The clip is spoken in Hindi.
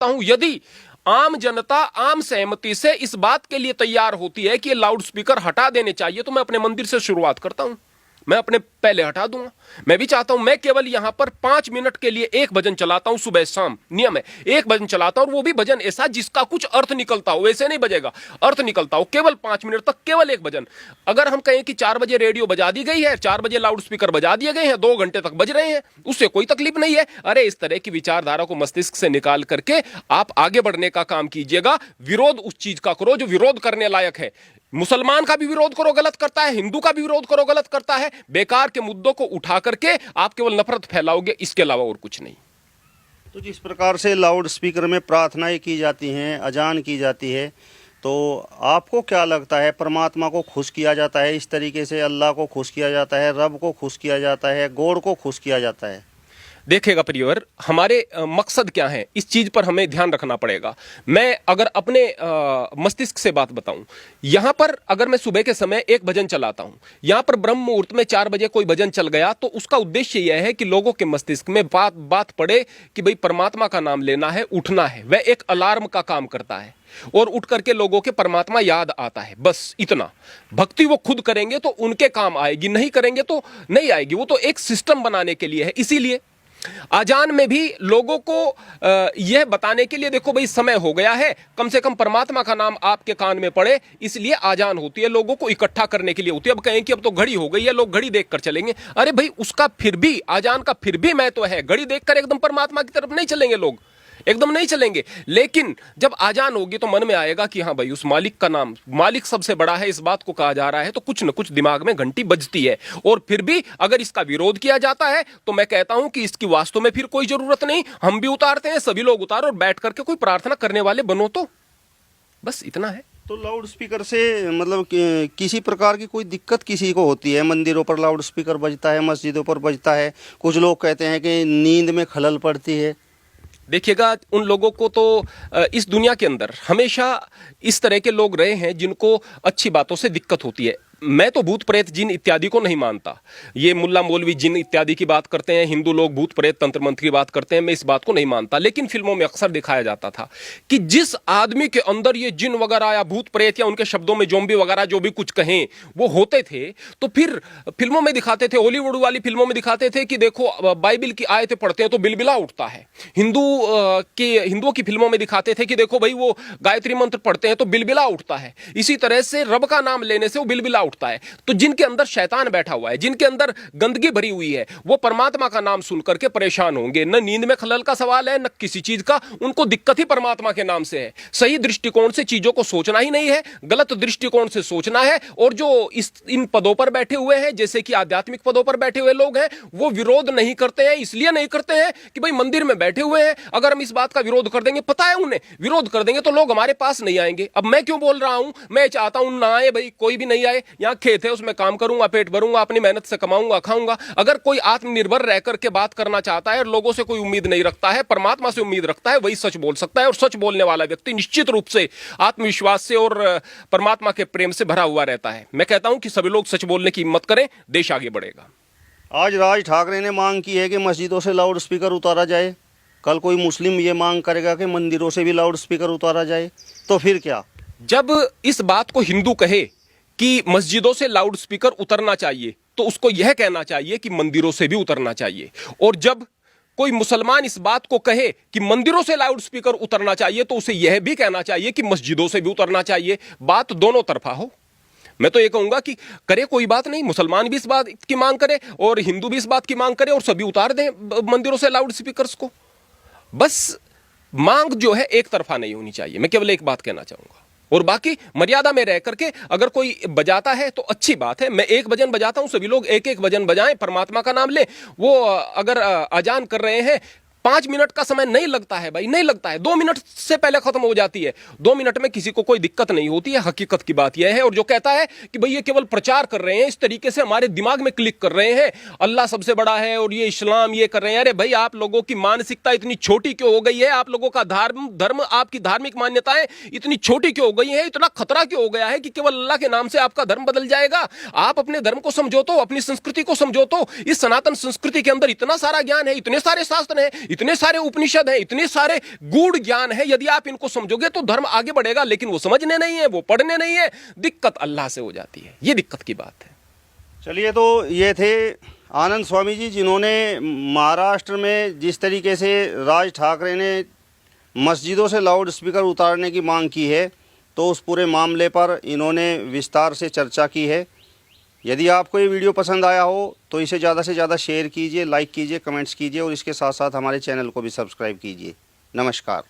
हूं यदि आम जनता आम सहमति से इस बात के लिए तैयार होती है कि ये लाउड स्पीकर हटा देने चाहिए, तो मैं अपने मंदिर से शुरुआत करता हूं। मैं अपने पहले हटा दूंगा। मैं भी चाहता हूं, मैं केवल यहां पर 5 मिनट के लिए एक भजन चलाता हूं, सुबह शाम नियम है, एक भजन चलाता हूं, और वो भी भजन ऐसा जिसका कुछ अर्थ निकलता हो, वैसे नहीं बजेगा, अर्थ निकलता हो, केवल 5 मिनट तक केवल एक भजन। अगर हम कहें कि 4 बजे रेडियो बजा दी गई है, 4 बजे लाउड स्पीकर बजा दिए गए हैं, 2 घंटे तक बज रहे हैं, उससे कोई तकलीफ नहीं है। अरे इस तरह की विचारधारा को मस्तिष्क से निकाल करके आप आगे बढ़ने का काम कीजिएगा। विरोध उस चीज का करो जो विरोध करने लायक है। मुसलमान का भी विरोध करो, गलत करता है, हिंदू का भी विरोध करो, गलत करता है। बेकार के मुद्दों को उठा करके आप केवल नफरत फैलाओगे, इसके अलावा और कुछ नहीं। तो जिस प्रकार से लाउड स्पीकर में प्रार्थनाएं की जाती हैं, अजान की जाती है, तो आपको क्या लगता है, परमात्मा को खुश किया जाता है इस तरीके से? अल्लाह को खुश किया जाता है, रब को खुश किया जाता है, गॉड को खुश किया जाता है? देखिएगा परिवार, हमारे मकसद क्या है, इस चीज पर हमें ध्यान रखना पड़ेगा। मैं अगर अपने मस्तिष्क से बात बताऊं, यहां पर अगर मैं सुबह के समय एक भजन चलाता हूं, यहां पर ब्रह्म मुहूर्त में 4 बजे कोई भजन चल गया, तो उसका उद्देश्य यह है कि लोगों के मस्तिष्क में बात पड़े कि भाई परमात्मा का नाम लेना है, उठना है। वह एक अलार्म का काम करता है और उठ करके लोगों के परमात्मा याद आता है, बस इतना। भक्ति वो खुद करेंगे तो उनके काम आएगी, नहीं करेंगे तो नहीं आएगी। वो तो एक सिस्टम बनाने के लिए है। इसीलिए आजान में भी लोगों को यह बताने के लिए, देखो भाई समय हो गया है, कम से कम परमात्मा का नाम आपके कान में पड़े, इसलिए आजान होती है। लोगों को इकट्ठा करने के लिए होती है। अब कहें कि अब तो घड़ी हो गई है, लोग घड़ी देखकर चलेंगे। अरे भाई, उसका फिर भी, आजान का फिर भी महत्व है। घड़ी देखकर एकदम परमात्मा की तरफ नहीं चलेंगे लोग, एकदम नहीं चलेंगे। लेकिन जब आजान होगी तो मन में आएगा कि हाँ भाई, उस मालिक का नाम, मालिक सबसे बड़ा है, इस बात को कहा जा रहा है, तो कुछ न कुछ दिमाग में घंटी बजती है। और फिर भी अगर इसका विरोध किया जाता है तो मैं कहता हूं कि इसकी वास्तव में फिर कोई जरूरत नहीं। हम भी उतारते हैं, सभी लोग उतारो, और बैठ करके कोई प्रार्थना करने वाले बनो, तो बस इतना है। तो लाउड स्पीकर से मतलब किसी प्रकार की कोई दिक्कत किसी को होती है? मंदिरों पर लाउड स्पीकर बजता है, मस्जिदों पर बजता है, कुछ लोग कहते हैं कि नींद में खलल पड़ती है। देखिएगा, उन लोगों को तो इस दुनिया के अंदर हमेशा इस तरह के लोग रहे हैं जिनको अच्छी बातों से दिक्कत होती है। मैं तो भूत प्रेत जिन इत्यादि को नहीं मानता। ये मुल्ला मौलवी जिन इत्यादि की बात करते हैं, हिंदू लोग भूत प्रेत तंत्र मंत्र की बात करते हैं, मैं इस बात को नहीं मानता। लेकिन फिल्मों में अक्सर दिखाया जाता था कि जिस आदमी के अंदर ये जिन वगैरह या भूत प्रेत या उनके शब्दों में जोम्बी वगैरह जो भी कुछ कहें वो होते थे, तो फिर फिल्मों में दिखाते थे, हॉलीवुड वाली फिल्मों में दिखाते थे कि देखो बाइबिल की आयतें पढ़ते हैं तो बिलबिला उठता है। हिंदुओं की फिल्मों में दिखाते थे कि देखो भाई, वो गायत्री मंत्र पढ़ते हैं तो बिलबिला उठता है। इसी तरह से रब का नाम लेने से वो बिलबिला उठता है। तो जिनके अंदर शैतान बैठा हुआ है, जिनके अंदर गंदगी भरी हुई है, वो परमात्मा का नाम सुन करके परेशान होंगे। न नींद में खलल का सवाल है, न किसी चीज का। उनको दिक्कत ही परमात्मा के नाम से है। सही दृष्टिकोण से चीजों को सोचना ही नहीं है, गलत दृष्टिकोण से सोचना है। और जो इन पदों पर बैठे हुए हैं, जैसे कि आध्यात्मिक पदों पर बैठे हुए लोग हैं, वो विरोध नहीं करते हैं। इसलिए नहीं करते हैं कि भाई मंदिर में बैठे हुए हैं, अगर हम इस बात का विरोध कर देंगे, पता है उन्हें, विरोध कर देंगे तो लोग हमारे पास नहीं आएंगे। अब मैं क्यों बोल रहा हूं, मैं चाहता हूं ना आए भाई, कोई भी नहीं आए। यहां खेत है, उसमें काम करूंगा, पेट भरूंगा, अपनी मेहनत से कमाऊंगा, खाऊंगा। अगर कोई आत्मनिर्भर रह करके बात करना चाहता है और लोगों से कोई उम्मीद नहीं रखता है, परमात्मा से उम्मीद रखता है, वही सच बोल सकता है। और सच बोलने वाला व्यक्ति निश्चित रूप से आत्मविश्वास से और परमात्मा के प्रेम से भरा हुआ रहता है। मैं कहता हूं कि सभी लोग सच बोलने की हिम्मत करें, देश आगे बढ़ेगा। आज राज ठाकरे ने मांग की है कि मस्जिदों से लाउड स्पीकर उतारा जाए। कल कोई मुस्लिम ये मांग करेगा कि मंदिरों से भी लाउड स्पीकर उतारा जाए, तो फिर क्या? जब इस बात को हिंदू कहे कि मस्जिदों से लाउड स्पीकर उतरना चाहिए, तो उसको यह कहना चाहिए कि मंदिरों से भी उतरना चाहिए। और जब कोई मुसलमान इस बात को कहे कि मंदिरों से लाउड स्पीकर उतरना चाहिए, तो उसे यह भी कहना चाहिए कि मस्जिदों से भी उतरना चाहिए। बात दोनों तरफा हो। मैं तो ये कहूंगा कि करे, कोई बात नहीं, मुसलमान भी इस बात की मांग करे और हिंदू भी इस बात की मांग करे, और सभी उतार दें मंदिरों से लाउड स्पीकर्स को। बस मांग जो है एक तरफा नहीं होनी चाहिए। मैं केवल एक बात कहना चाहूंगा, और बाकी मर्यादा में रह करके अगर कोई बजाता है तो अच्छी बात है। मैं एक भजन बजाता हूं, सभी लोग एक एक भजन बजाएं, परमात्मा का नाम लें। वो अगर अजान कर रहे हैं, 5 मिनट का समय नहीं लगता है भाई, नहीं लगता है, 2 मिनट से पहले खत्म हो जाती है। 2 मिनट में किसी को कोई दिक्कत नहीं होती है। हकीकत की बात यह है। और जो कहता है कि भाई ये केवल प्रचार कर रहे हैं, इस तरीके से हमारे दिमाग में क्लिक कर रहे हैं, अल्लाह सबसे बड़ा है और ये इस्लाम ये कर रहे हैं। अरे भाई, आप लोगों की मानसिकता इतनी छोटी क्यों हो गई है? आप लोगों का धर्म, आपकी धार्मिक मान्यताएं इतनी छोटी क्यों हो गई है? इतना खतरा क्यों हो गया है कि केवल अल्लाह के नाम से आपका धर्म बदल जाएगा? आप अपने धर्म को समझो तो, अपनी संस्कृति को समझो तो। इस सनातन संस्कृति के अंदर इतना सारा ज्ञान है, इतने सारे शास्त्र हैं, इतने सारे उपनिषद हैं, इतने सारे गूढ़ ज्ञान है, यदि आप इनको समझोगे तो धर्म आगे बढ़ेगा, लेकिन वो समझने नहीं है, वो पढ़ने नहीं है, दिक्कत अल्लाह से हो जाती है। ये दिक्कत की बात है। चलिए, तो ये थे आनंद स्वामी जी, जिन्होंने महाराष्ट्र में जिस तरीके से राज ठाकरे ने मस्जिदों से लाउड स्पीकर उतारने की मांग की है, तो उस पूरे मामले पर इन्होंने विस्तार से चर्चा की है। यदि आपको ये वीडियो पसंद आया हो तो इसे ज़्यादा से ज़्यादा शेयर कीजिए, लाइक कीजिए, कमेंट्स कीजिए और इसके साथ साथ हमारे चैनल को भी सब्सक्राइब कीजिए। नमस्कार।